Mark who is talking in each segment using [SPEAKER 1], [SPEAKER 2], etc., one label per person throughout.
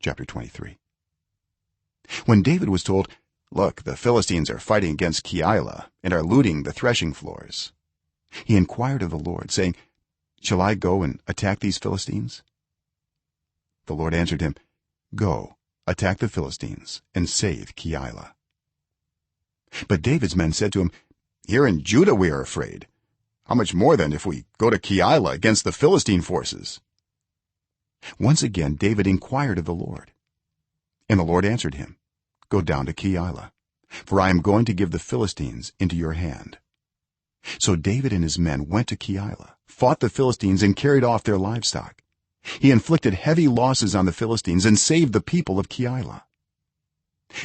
[SPEAKER 1] chapter 23. When David was told, "Look, the Philistines are fighting against Keilah and are looting the threshing floors," he inquired of the Lord, saying, "Shall I go and attack these Philistines?" The Lord answered him, "Go, attack the Philistines and save Keilah." But David's men said to him, "Here in Judah we are afraid. How much more then if we go to Keilah against the Philistine forces?" Once again David inquired of the Lord, and the Lord answered him, "Go down to Keilah, for I am going to give the Philistines into your hand." So David and his men went to Keilah, fought the Philistines, and carried off their livestock. He inflicted heavy losses on the Philistines and saved the people of Keilah.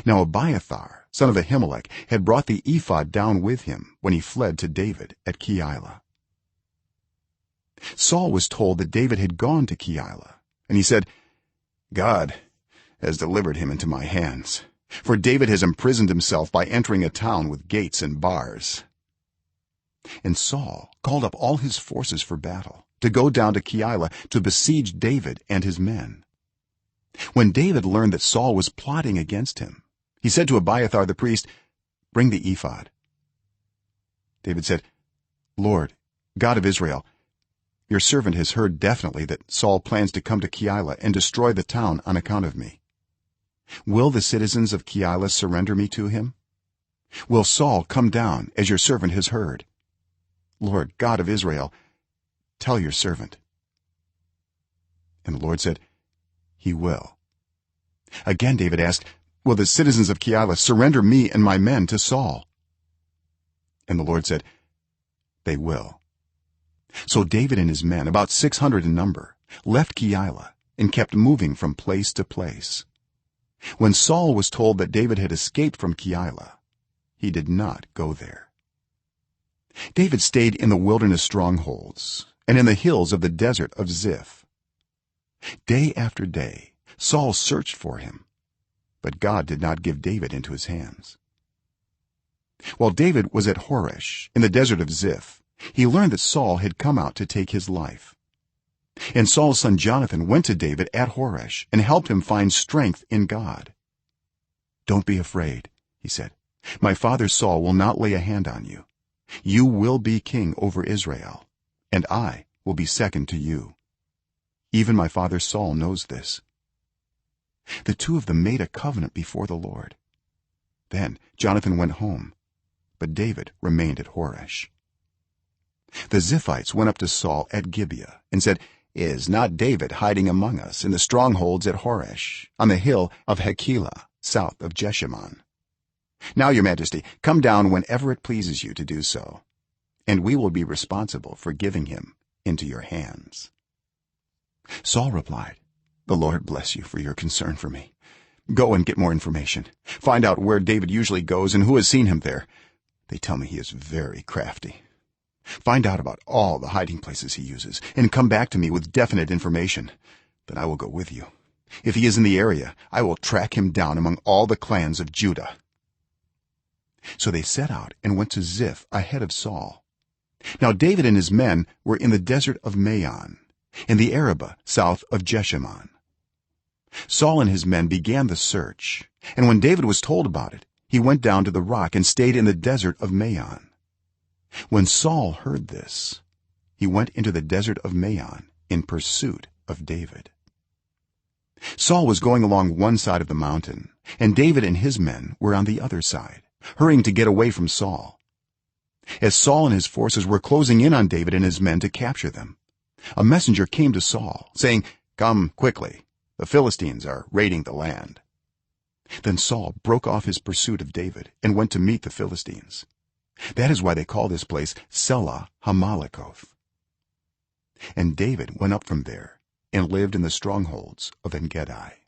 [SPEAKER 1] Now Abiathar, son of Ahimelek, had brought the ephod down with him when he fled to David at Keilah. Saul was told that David had gone to Keilah, and he said, "God has delivered him into my hands, for David has imprisoned himself by entering a town with gates and bars." And Saul called up all his forces for battle to go down to Keilah to besiege David and his men. When David learned that Saul was plotting against him, he said to Abiathar the priest, "Bring the ephod." David said, "Lord, God of Israel, your servant has heard definitely that Saul plans to come to Keilah and destroy the town on account of me. Will the citizens of Keilah surrender me to him? Will Saul come down as your servant has heard? Lord, God of Israel, tell your servant." And the Lord said, "He will." Again David asked, "Will the citizens of Keilah surrender me and my men to Saul?" And the Lord said, "They will." So David and his men, about 600 in number, left Keilah and kept moving from place to place. When Saul was told that David had escaped from Keilah, he did not go there. David stayed in the wilderness strongholds and in the hills of the desert of Ziph. Day after day Saul searched for him, but God did not give David into his hands. While David was at Horesh in the desert of Ziph, he learned that Saul had come out to take his life. And Saul's son Jonathan went to David at Horesh and helped him find strength in God. "Don't be afraid," he said. "My father Saul will not lay a hand on you. You will be king over Israel, and I will be second to you. Even my father Saul knows this." The two of them made a covenant before the Lord. Then Jonathan went home, but David remained at Horesh. The Ziphites went up to Saul at Gibeah and said, "Is not David hiding among us in the strongholds at Horesh on the hill of Keilah south of Jeshimon? Now your majesty, come down whenever it pleases you to do so, and we will be responsible for giving him into your hands." Saul replied, "The Lord bless you for your concern for me. Go and get more information. Find out where David usually goes and who has seen him there. They tell me he is very crafty. Find out about all the hiding places he uses and come back to me with definite information. Then I will go with you. If he is in the area, I will track him down among all the clans of Judah." So they set out and went to Ziph ahead of Saul. Now David and his men were in the desert of Maon, in the Arabah south of Jeshimon. Saul and his men began the search, and when David was told about it, he went down to the rock and stayed in the desert of Maon. When Saul heard this, he went into the desert of Maon in pursuit of David. Saul was going along one side of the mountain, and David and his men were on the other side, hurrying to get away from Saul. As Saul and his forces were closing in on David and his men to capture them, a messenger came to Saul, saying, "Come quickly, the Philistines are raiding the land." Then Saul broke off his pursuit of David and went to meet the Philistines. That is why they call this place Selah Hamalekoth. And David went up from there and lived in the strongholds of En-gedi.